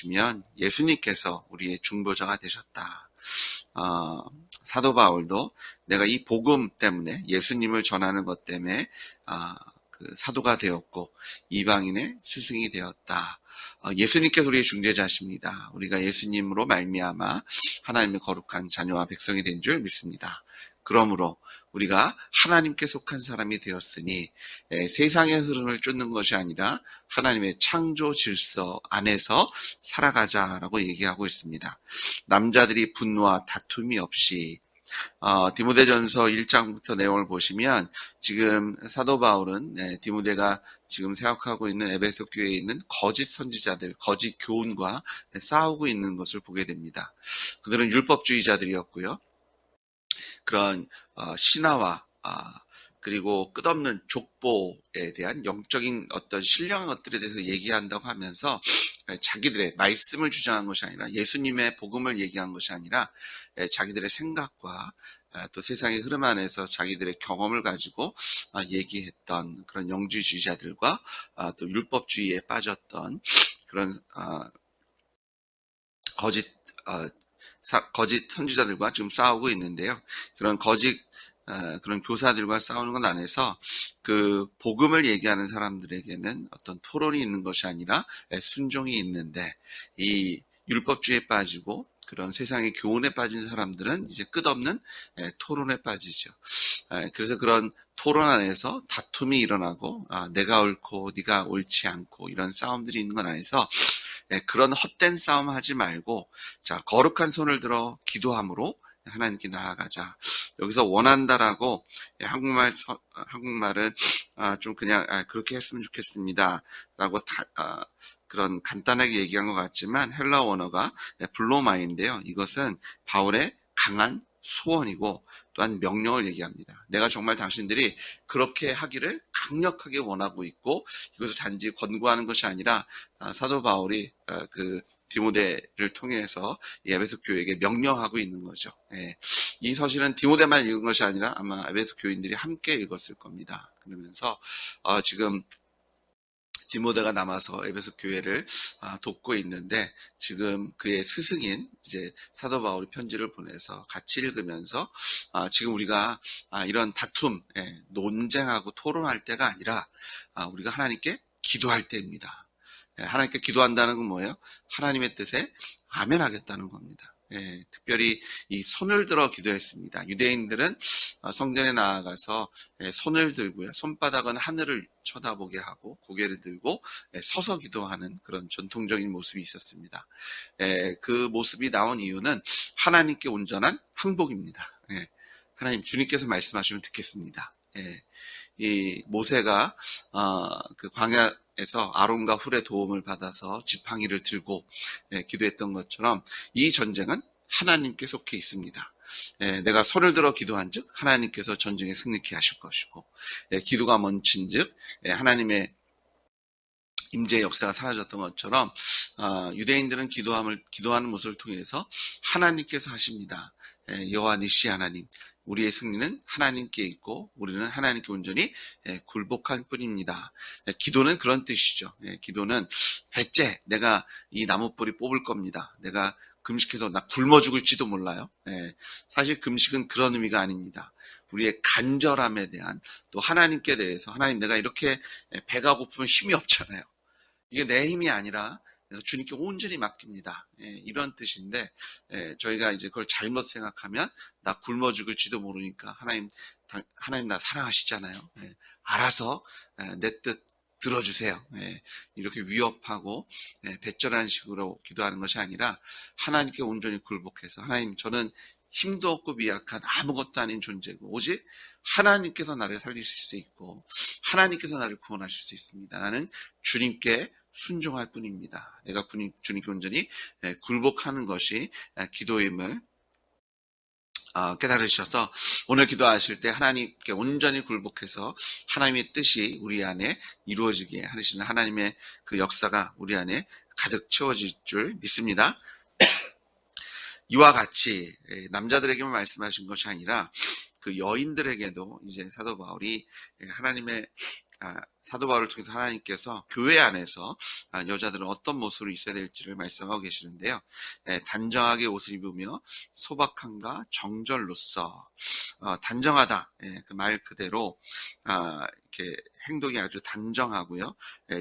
보시면 예수님께서 우리의 중보자가 되셨다. 사도 바울도 내가 이 복음 때문에 예수님을 전하는 것 때문에 그 사도가 되었고 이방인의 스승이 되었다. 예수님께서 우리의 중재자십니다. 우리가 예수님으로 말미암아 하나님의 거룩한 자녀와 백성이 된 줄 믿습니다. 그러므로 우리가 하나님께 속한 사람이 되었으니 세상의 흐름을 쫓는 것이 아니라 하나님의 창조 질서 안에서 살아가자라고 얘기하고 있습니다. 남자들이 분노와 다툼이 없이 디모데전서 1장부터 내용을 보시면 지금 사도 바울은 디모데가 지금 생각하고 있는 에베소 교회에 있는 거짓 선지자들, 거짓 교훈과 싸우고 있는 것을 보게 됩니다. 그들은 율법주의자들이었고요. 그런 신화와 그리고 끝없는 족보에 대한 영적인 어떤 신령한 것들에 대해서 얘기한다고 하면서 자기들의 말씀을 주장한 것이 아니라 예수님의 복음을 얘기한 것이 아니라 자기들의 생각과 또 세상의 흐름 안에서 자기들의 경험을 가지고 얘기했던 그런 영주주의자들과 또 율법주의에 빠졌던 그런 거짓 선지자들과 지금 싸우고 있는데요. 그런 그런 교사들과 싸우는 것 안에서 그 복음을 얘기하는 사람들에게는 어떤 토론이 있는 것이 아니라 순종이 있는데 이 율법주의에 빠지고 그런 세상의 교훈에 빠진 사람들은 이제 끝없는 토론에 빠지죠. 그래서 그런 토론 안에서 다툼이 일어나고 내가 옳고 네가 옳지 않고 이런 싸움들이 있는 것 안에서 그런 헛된 싸움 하지 말고 자 거룩한 손을 들어 기도함으로 하나님께 나아가자. 여기서 원한다라고 한국말은 좀 그냥 그렇게 했으면 좋겠습니다 라고 그런 간단하게 얘기한 것 같지만 헬라 원어가 블로마인데요. 이것은 바울의 강한 소원이고 또한 명령을 얘기합니다. 내가 정말 당신들이 그렇게 하기를 강력하게 원하고 있고 이것을 단지 권고하는 것이 아니라 사도 바울이 그 디모데를 통해서 에베소 교회에게 명령하고 있는 거죠. 이 서신은 디모데만 읽은 것이 아니라 아마 에베소 교인들이 함께 읽었을 겁니다. 그러면서 지금 디모데가 남아서 에베소 교회를 돕고 있는데 지금 그의 스승인 이제 사도 바울이 편지를 보내서 같이 읽으면서 지금 우리가 이런 다툼, 논쟁하고 토론할 때가 아니라 우리가 하나님께 기도할 때입니다. 하나님께 기도한다는 건 뭐예요? 하나님의 뜻에 아멘하겠다는 겁니다. 특별히 이 손을 들어 기도했습니다. 유대인들은 성전에 나아가서 손을 들고요. 손바닥은 하늘을 쳐다보게 하고 고개를 들고 서서 기도하는 그런 전통적인 모습이 있었습니다. 그 모습이 나온 이유는 하나님께 온전한 항복입니다. 하나님 주님께서 말씀하시면 듣겠습니다. 이 모세가 그 광야에서 아론과 훌의 도움을 받아서 지팡이를 들고 기도했던 것처럼 이 전쟁은 하나님께 속해 있습니다. 내가 손을 들어 기도한즉 하나님께서 전쟁에 승리케 하실 것이고 기도가 멈춘즉 하나님의 임재의 역사가 사라졌던 것처럼 유대인들은 기도하는 모습을 통해서 하나님께서 하십니다. 여호와 니시 하나님, 우리의 승리는 하나님께 있고 우리는 하나님께 온전히 굴복할 뿐입니다. 기도는 그런 뜻이죠. 기도는 배째 내가 이 나무뿌리 뽑을 겁니다. 내가 금식해서 나 굶어 죽을지도 몰라요. 사실 금식은 그런 의미가 아닙니다. 우리의 간절함에 대한 또 하나님께 대해서 하나님 내가 이렇게 배가 고프면 힘이 없잖아요. 이게 내 힘이 아니라 내가 주님께 온전히 맡깁니다. 이런 뜻인데 저희가 이제 그걸 잘못 생각하면 나 굶어 죽을지도 모르니까 하나님 나 사랑하시잖아요. 알아서 내 뜻 들어주세요. 이렇게 위협하고 배절한 식으로 기도하는 것이 아니라 하나님께 온전히 굴복해서 하나님 저는 힘도 없고 미약한 아무것도 아닌 존재고 오직 하나님께서 나를 살리실 수 있고 하나님께서 나를 구원하실 수 있습니다. 나는 주님께 순종할 뿐입니다. 내가 주님께 온전히 굴복하는 것이 기도임을 깨달으셔서 오늘 기도하실 때 하나님께 온전히 굴복해서 하나님의 뜻이 우리 안에 이루어지게 하시는 하나님의 그 역사가 우리 안에 가득 채워질 줄 믿습니다. 이와 같이 남자들에게만 말씀하신 것이 아니라 그 여인들에게도 이제 사도 바울이 하나님의 사도 바울을 통해서 하나님께서 교회 안에서 여자들은 어떤 모습으로 있어야 될지를 말씀하고 계시는데요. 단정하게 옷을 입으며 소박함과 정절로서 단정하다. 그 말 그대로 이렇게 행동이 아주 단정하고요.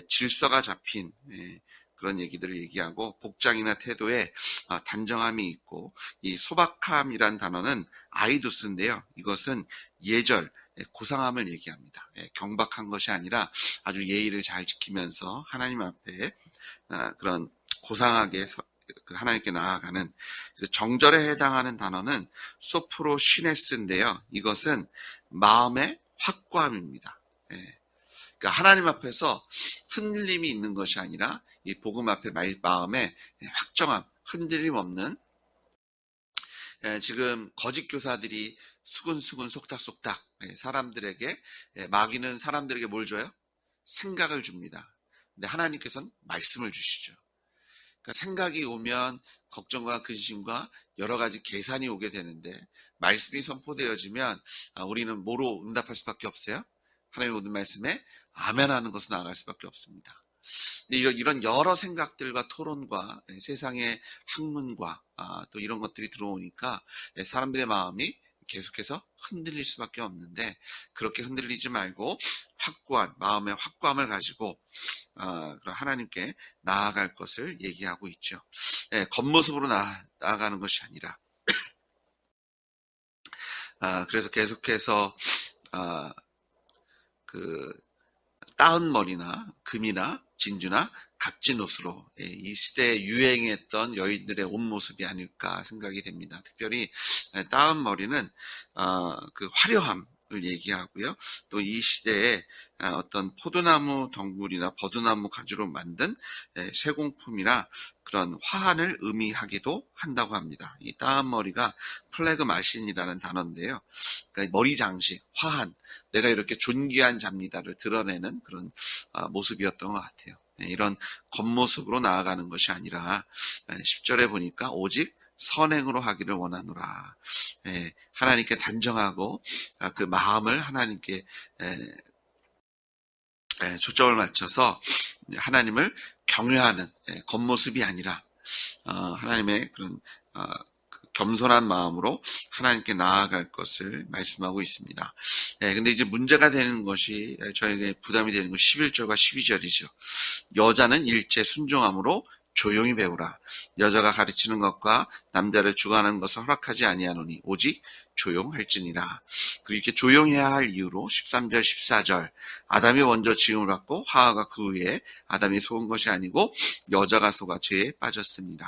질서가 잡힌 그런 얘기들을 얘기하고 복장이나 태도에 단정함이 있고 이 소박함이란 단어는 아이두스인데요. 이것은 예절, 고상함을 얘기합니다. 경박한 것이 아니라 아주 예의를 잘 지키면서 하나님 앞에 그런 고상하게 하나님께 나아가는 정절에 해당하는 단어는 소프로시네스인데요. 이것은 마음의 확고함입니다. 그러니까 하나님 앞에서 흔들림이 있는 것이 아니라 이 복음 앞에 마음의 확정함, 흔들림 없는 지금 거짓 교사들이 수근수근 속닥속닥 사람들에게 마귀는 사람들에게 뭘 줘요? 생각을 줍니다. 근데 하나님께서는 말씀을 주시죠. 그러니까 생각이 오면 걱정과 근심과 여러 가지 계산이 오게 되는데 말씀이 선포되어지면 우리는 뭐로 응답할 수밖에 없어요? 하나님의 모든 말씀에 아멘하는 것으로 나아갈 수밖에 없습니다. 이런 여러 생각들과 토론과 세상의 학문과 또 이런 것들이 들어오니까 사람들의 마음이 계속해서 흔들릴 수밖에 없는데 그렇게 흔들리지 말고 확고한 마음의 확고함을 가지고 하나님께 나아갈 것을 얘기하고 있죠. 겉모습으로 나아가는 것이 아니라 그래서 계속해서 따은 머리나 금이나 진주나 값진 옷으로 이 시대에 유행했던 여인들의 옷 모습이 아닐까 생각이 됩니다. 특별히 따은 머리는 그 화려함을 얘기하고요. 또 이 시대에 어떤 포도나무 덩굴이나 버드나무 가지로 만든 세공품이나 그런 화환을 의미하기도 한다고 합니다. 이 따은 머리가 플래그마신이라는 단어인데요. 그러니까 머리 장식, 화환, 내가 이렇게 존귀한 잡니다를 드러내는 그런 모습이었던 것 같아요. 이런 겉모습으로 나아가는 것이 아니라 10절에 보니까 오직 선행으로 하기를 원하노라. 하나님께 단정하고 그 마음을 하나님께 초점을 맞춰서 하나님을 경외하는 겉모습이 아니라 하나님의 그런 겸손한 마음으로 하나님께 나아갈 것을 말씀하고 있습니다. 근데 이제 문제가 되는 것이 저에게 부담이 되는 건 11절과 12절이죠. 여자는 일체 순종함으로 조용히 배우라. 여자가 가르치는 것과 남자를 주관하는 것을 허락하지 아니하노니 오직 조용할지니라. 그리고 이렇게 조용해야 할 이유로 13절, 14절 아담이 먼저 지음을 받고 하와가 그 후에 아담이 속은 것이 아니고 여자가 속아 죄에 빠졌습니다.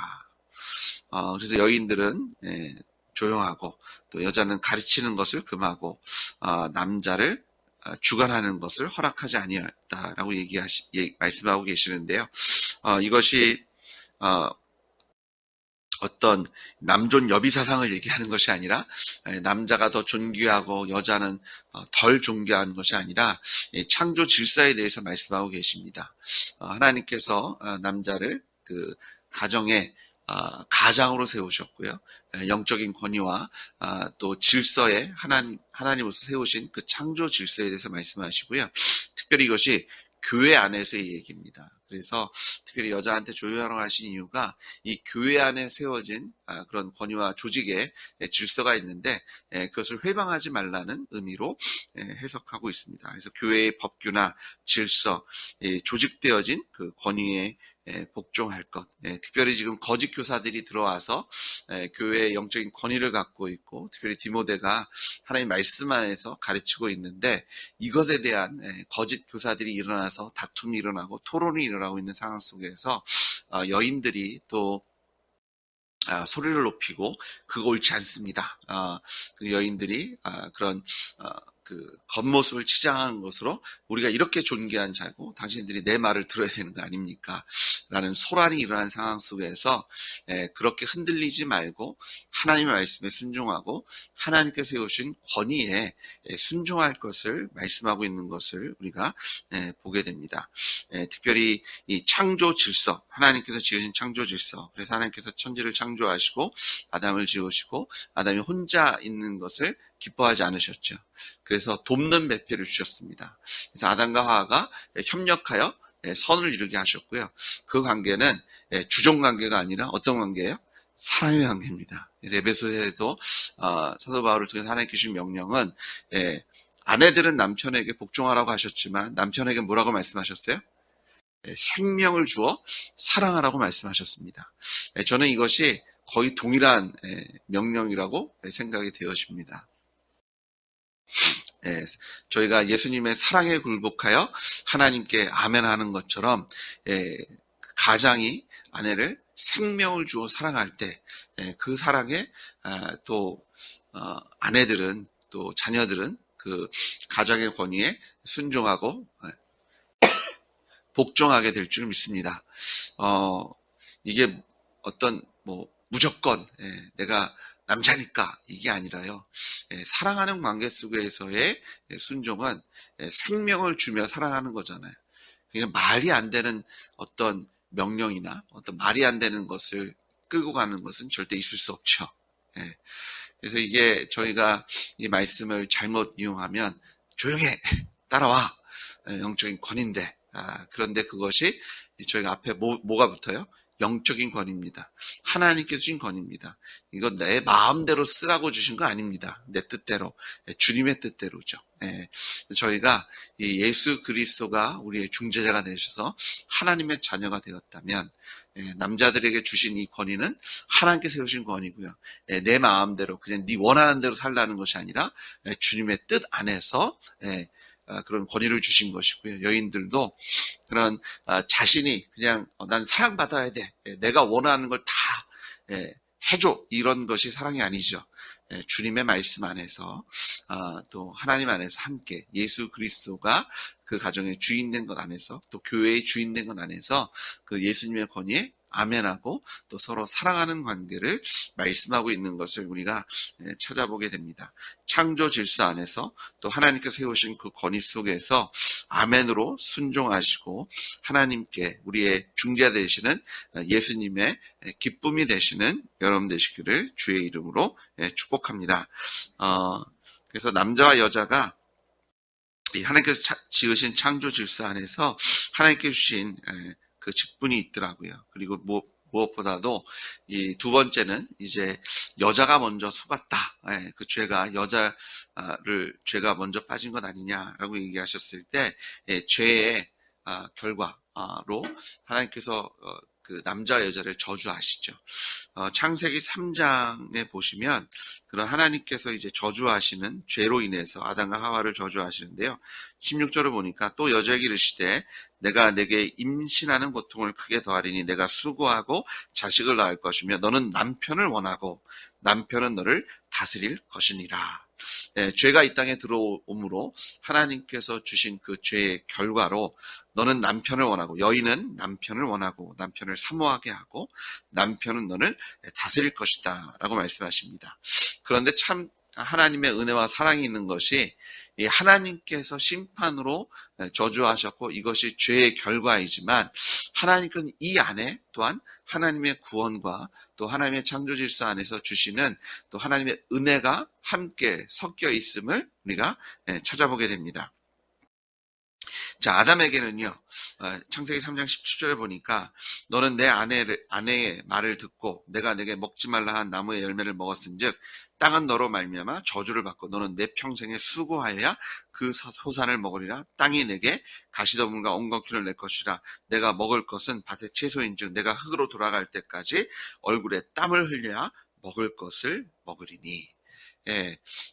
그래서 여인들은 조용하고 또 여자는 가르치는 것을 금하고 남자를 주관하는 것을 허락하지 아니했다라고 말씀하고 계시는데요. 이것이 어떤 남존 여비 사상을 얘기하는 것이 아니라 남자가 더 존귀하고 여자는 덜 존귀한 것이 아니라 창조 질서에 대해서 말씀하고 계십니다. 하나님께서 남자를 그 가정의 가장으로 세우셨고요. 영적인 권위와 또 질서에 하나님으로서 세우신 그 창조 질서에 대해서 말씀하시고요. 특별히 이것이 교회 안에서의 얘기입니다. 그래서 특별히 여자한테 조용하라고 하신 이유가 이 교회 안에 세워진 그런 권위와 조직의 질서가 있는데 그것을 회방하지 말라는 의미로 해석하고 있습니다. 그래서 교회의 법규나 질서, 조직되어진 그 권위에 복종할 것. 특별히 지금 거짓 교사들이 들어와서 교회의 영적인 권위를 갖고 있고 특별히 디모데가 하나님 말씀 안에서 가르치고 있는데 이것에 대한 거짓 교사들이 일어나서 다툼이 일어나고 토론이 일어나고 있는 상황 속에서 여인들이 또 소리를 높이고 그거 옳지 않습니다. 그 여인들이 그런 그 겉모습을 치장하는 것으로 우리가 이렇게 존귀한 자고 당신들이 내 말을 들어야 되는 거 아닙니까? 라는 소란이 일어난 상황 속에서 그렇게 흔들리지 말고 하나님의 말씀에 순종하고 하나님께서 세우신 권위에 순종할 것을 말씀하고 있는 것을 우리가 보게 됩니다. 특별히 이 창조 질서, 하나님께서 지으신 창조 질서, 그래서 하나님께서 천지를 창조하시고 아담을 지으시고 아담이 혼자 있는 것을 기뻐하지 않으셨죠. 그래서 돕는 배필을 주셨습니다. 그래서 아담과 하와가 협력하여 선을 이루게 하셨고요. 그 관계는 주종 관계가 아니라 어떤 관계예요? 사랑의 관계입니다. 그래서 에베소서에도 사도 바울을 통해서 하나님께 주신 명령은 아내들은 남편에게 복종하라고 하셨지만 남편에게 뭐라고 말씀하셨어요? 생명을 주어 사랑하라고 말씀하셨습니다. 저는 이것이 거의 동일한 명령이라고 생각이 되어집니다. 저희가 예수님의 사랑에 굴복하여 하나님께 아멘하는 것처럼 가장이 아내를 생명을 주어 사랑할 때 그 사랑에 또 아내들은 또 자녀들은 그 가장의 권위에 순종하고 복종하게 될 줄 믿습니다. 이게 어떤 무조건 내가 남자니까 이게 아니라요. 사랑하는 관계 속에서의 순종은 생명을 주며 사랑하는 거잖아요. 그러니까 말이 안 되는 어떤 명령이나 어떤 말이 안 되는 것을 끌고 가는 것은 절대 있을 수 없죠. 그래서 이게 저희가 이 말씀을 잘못 이용하면 조용해 따라와 영적인 권위인데 그런데 그것이 저희가 앞에 뭐가 붙어요? 영적인 권위입니다. 하나님께서 주신 권위입니다. 이건 내 마음대로 쓰라고 주신 거 아닙니다. 내 뜻대로, 주님의 뜻대로죠. 저희가 이 예수 그리스도가 우리의 중재자가 되셔서 하나님의 자녀가 되었다면 남자들에게 주신 이 권위는 하나님께서 세우신 권위고요. 내 마음대로 그냥 네 원하는 대로 살라는 것이 아니라 주님의 뜻 안에서 그런 권위를 주신 것이고요. 여인들도 그런 자신이 그냥 난 사랑받아야 돼. 내가 원하는 걸 다 해줘. 이런 것이 사랑이 아니죠. 주님의 말씀 안에서 또 하나님 안에서 함께 예수 그리스도가 그 가정의 주인 된 것 안에서 또 교회의 주인 된 것 안에서 그 예수님의 권위에 아멘하고 또 서로 사랑하는 관계를 말씀하고 있는 것을 우리가 찾아보게 됩니다. 창조 질서 안에서 또 하나님께서 세우신 그 권위 속에서 아멘으로 순종하시고 하나님께 우리의 중재 되시는 예수님의 기쁨이 되시는 여러분 되시기를 주의 이름으로 축복합니다. 그래서 남자와 여자가 하나님께서 지으신 창조 질서 안에서 하나님께 주신 그 직분이 있더라고요. 그리고 무엇보다도 이 두 번째는 이제 여자가 먼저 속았다. 그 죄가 죄가 먼저 빠진 것 아니냐라고 얘기하셨을 때 죄의 결과로 하나님께서 그 남자와 여자를 저주하시죠. 창세기 3장에 보시면 그런 하나님께서 이제 저주하시는 죄로 인해서 아담과 하와를 저주하시는데요. 16절을 보니까 또 여자에게 이르시되 내가 내게 임신하는 고통을 크게 더하리니 내가 수고하고 자식을 낳을 것이며 너는 남편을 원하고 남편은 너를 다스릴 것이니라. 죄가 이 땅에 들어오므로 하나님께서 주신 그 죄의 결과로 너는 남편을 원하고 여인은 남편을 원하고 남편을 사모하게 하고 남편은 너를 다스릴 것이다 라고 말씀하십니다. 그런데 참 하나님의 은혜와 사랑이 있는 것이 하나님께서 심판으로 저주하셨고 이것이 죄의 결과이지만 하나님은 이 안에 또한 하나님의 구원과 또 하나님의 창조 질서 안에서 주시는 또 하나님의 은혜가 함께 섞여 있음을 우리가 찾아보게 됩니다. 자, 아담에게는요, 창세기 3장 17절에 보니까 너는 내 아내의 말을 듣고 내가 내게 먹지 말라 한 나무의 열매를 먹었은즉 땅은 너로 말미암아 저주를 받고 너는 내 평생에 수고하여야 그 소산을 먹으리라. 땅이 내게 가시더물과 엉겅퀴를 낼 것이라. 내가 먹을 것은 밭의 채소인즉 내가 흙으로 돌아갈 때까지 얼굴에 땀을 흘려야 먹을 것을 먹으리니.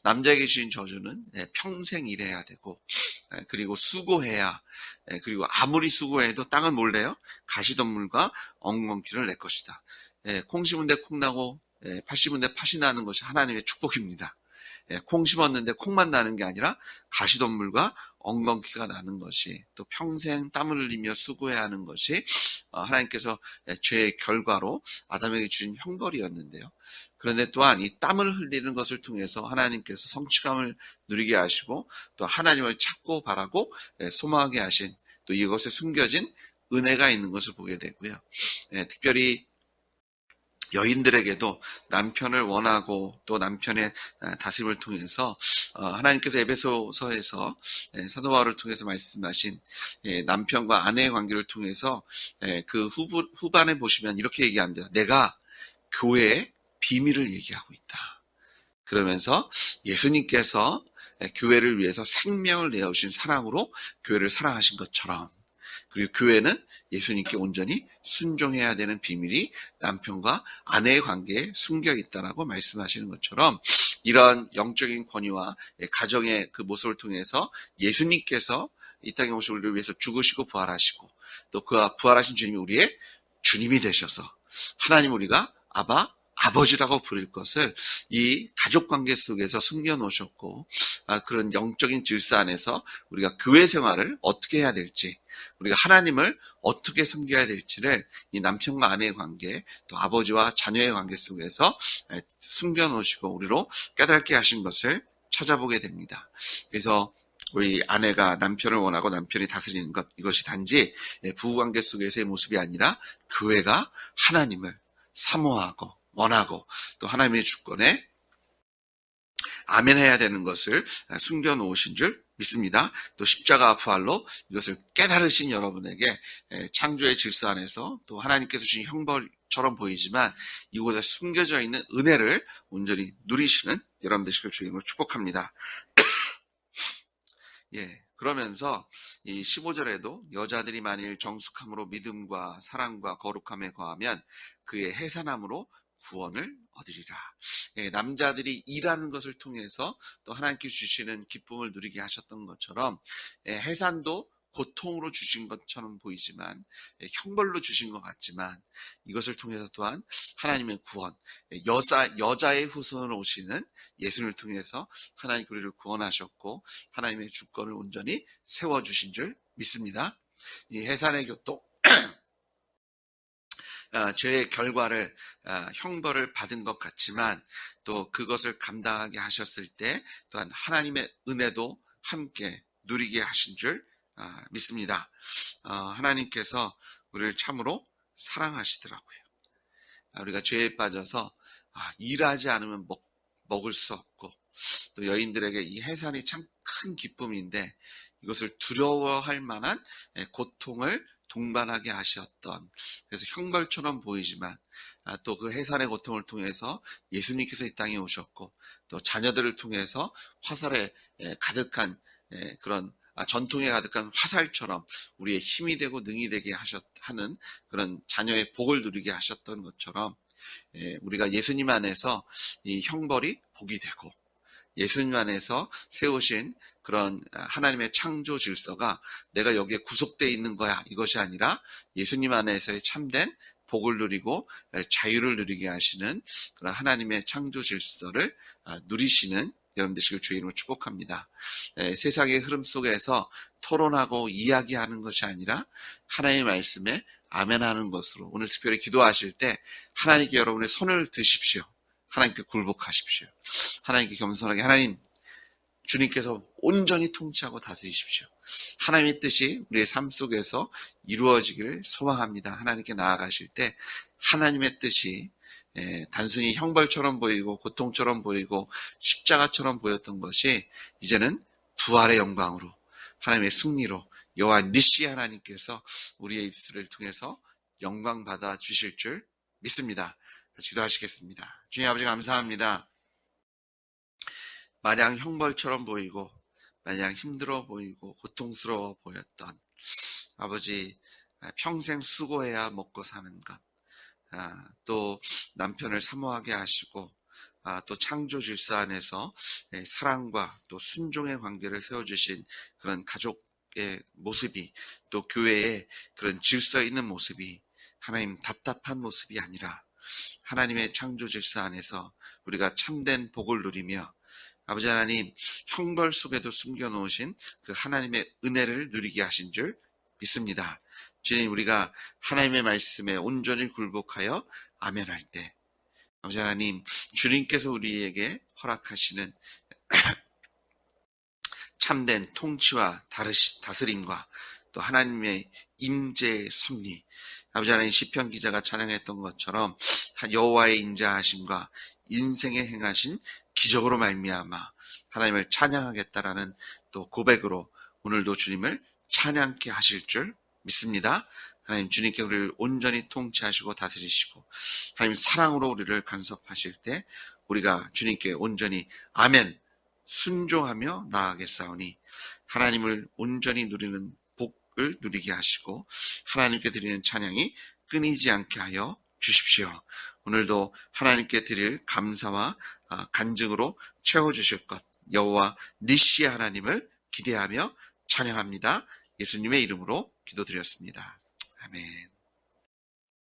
남자에게 주신 저주는 평생 일해야 되고 그리고 수고해야 그리고 아무리 수고해도 땅은 몰래요 가시덤물과 엉겅퀴를 낼 것이다. 콩 심은 데 콩 나고 팥 심은 데 팥이 나는 것이 하나님의 축복입니다. 콩 심었는데 콩만 나는 게 아니라 가시덤물과 엉겅퀴가 나는 것이 또 평생 땀을 흘리며 수고해야 하는 것이 하나님께서 죄의 결과로 아담에게 주신 형벌이었는데요. 그런데 또한 이 땀을 흘리는 것을 통해서 하나님께서 성취감을 누리게 하시고 또 하나님을 찾고 바라고 소망하게 하신 또 이것에 숨겨진 은혜가 있는 것을 보게 되고요. 특별히 여인들에게도 남편을 원하고 또 남편의 다스림을 통해서 하나님께서 에베소서에서 사도 바울을 통해서 말씀하신 남편과 아내의 관계를 통해서 그 후반에 보시면 이렇게 얘기합니다. 내가 교회의 비밀을 얘기하고 있다. 그러면서 예수님께서 교회를 위해서 생명을 내어주신 사랑으로 교회를 사랑하신 것처럼 그리고 교회는 예수님께 온전히 순종해야 되는 비밀이 남편과 아내의 관계에 숨겨 있다라고 말씀하시는 것처럼 이런 영적인 권위와 가정의 그 모습을 통해서 예수님께서 이 땅에 오셔 우리를 위해서 죽으시고 부활하시고 또 그와 부활하신 주님이 우리의 주님이 되셔서 하나님 우리가 아버지라고 부를 것을 이 가족관계 속에서 숨겨놓으셨고 그런 영적인 질서 안에서 우리가 교회 생활을 어떻게 해야 될지 우리가 하나님을 어떻게 섬겨야 될지를 이 남편과 아내의 관계 또 아버지와 자녀의 관계 속에서 숨겨놓으시고 우리로 깨닫게 하신 것을 찾아보게 됩니다. 그래서 우리 아내가 남편을 원하고 남편이 다스리는 것 이것이 단지 부부관계 속에서의 모습이 아니라 교회가 하나님을 사모하고 원하고 또 하나님의 주권에 아멘해야 되는 것을 숨겨놓으신 줄 믿습니다. 또 십자가 부활로 이것을 깨달으신 여러분에게 창조의 질서 안에서 또 하나님께서 주신 형벌처럼 보이지만 이곳에 숨겨져 있는 은혜를 온전히 누리시는 여러분 되시길 주님으로 축복합니다. 그러면서 이 15절에도 여자들이 만일 정숙함으로 믿음과 사랑과 거룩함에 거하면 그의 해산함으로 구원을 얻으리라. 남자들이 일하는 것을 통해서 또 하나님께 주시는 기쁨을 누리게 하셨던 것처럼 해산도 고통으로 주신 것처럼 보이지만 형벌로 주신 것 같지만 이것을 통해서 또한 하나님의 구원, 여자의 후손으로 오시는 예수님을 통해서 하나님 우리를 구원하셨고 하나님의 주권을 온전히 세워주신 줄 믿습니다. 이 해산의 교통 죄의 결과를 형벌을 받은 것 같지만 또 그것을 감당하게 하셨을 때 또한 하나님의 은혜도 함께 누리게 하신 줄 믿습니다. 하나님께서 우리를 참으로 사랑하시더라고요. 우리가 죄에 빠져서 일하지 않으면 먹을 수 없고 또 여인들에게 이 해산이 참 큰 기쁨인데 이것을 두려워할 만한 고통을 동반하게 하셨던 그래서 형벌처럼 보이지만 또 그 해산의 고통을 통해서 예수님께서 이 땅에 오셨고 또 자녀들을 통해서 화살에 가득한 그런 전통에 가득한 화살처럼 우리의 힘이 되고 능이 되게 하는 그런 자녀의 복을 누리게 하셨던 것처럼 우리가 예수님 안에서 이 형벌이 복이 되고 예수님 안에서 세우신 그런 하나님의 창조 질서가 내가 여기에 구속되어 있는 거야 이것이 아니라 예수님 안에서의 참된 복을 누리고 자유를 누리게 하시는 그런 하나님의 창조 질서를 누리시는 여러분 되시길 주의 이름으로 축복합니다. 세상의 흐름 속에서 토론하고 이야기하는 것이 아니라 하나님의 말씀에 아멘하는 것으로 오늘 특별히 기도하실 때 하나님께 여러분의 손을 드십시오. 하나님께 굴복하십시오. 하나님께 겸손하게 하나님 주님께서 온전히 통치하고 다스리십시오. 하나님의 뜻이 우리의 삶 속에서 이루어지기를 소망합니다. 하나님께 나아가실 때 하나님의 뜻이 단순히 형벌처럼 보이고 고통처럼 보이고 십자가처럼 보였던 것이 이제는 부활의 영광으로 하나님의 승리로 여호와 니시 하나님께서 우리의 입술을 통해서 영광 받아 주실 줄 믿습니다. 기도하시겠습니다. 주님 아버지 감사합니다. 마냥 형벌처럼 보이고 마냥 힘들어 보이고 고통스러워 보였던 아버지 평생 수고해야 먹고 사는 것 또 남편을 사모하게 하시고 또 창조 질서 안에서 사랑과 또 순종의 관계를 세워주신 그런 가족의 모습이 또 교회의 그런 질서 있는 모습이 하나님 답답한 모습이 아니라 하나님의 창조 질서 안에서 우리가 참된 복을 누리며 아버지 하나님 형벌 속에도 숨겨놓으신 그 하나님의 은혜를 누리게 하신 줄 믿습니다. 주님, 우리가 하나님의 말씀에 온전히 굴복하여 아멘할 때, 아버지 하나님, 주님께서 우리에게 허락하시는 참된 통치와 다스림과 또 하나님의 임재의 섭리, 아버지 하나님, 시편 기자가 찬양했던 것처럼 여호와의 인자하심과 인생에 행하신 기적으로 말미암아 하나님을 찬양하겠다라는 또 고백으로 오늘도 주님을 찬양케 하실 줄 믿습니다. 하나님, 주님께 우리를 온전히 통치하시고 다스리시고 하나님 사랑으로 우리를 간섭하실 때 우리가 주님께 온전히 아멘 순종하며 나아가겠사오니 하나님을 온전히 누리는 복을 누리게 하시고 하나님께 드리는 찬양이 끊이지 않게 하여 주십시오. 오늘도 하나님께 드릴 감사와 간증으로 채워주실 것 여호와 니시의 하나님을 기대하며 찬양합니다. 예수님의 이름으로 기도드렸습니다. 아멘.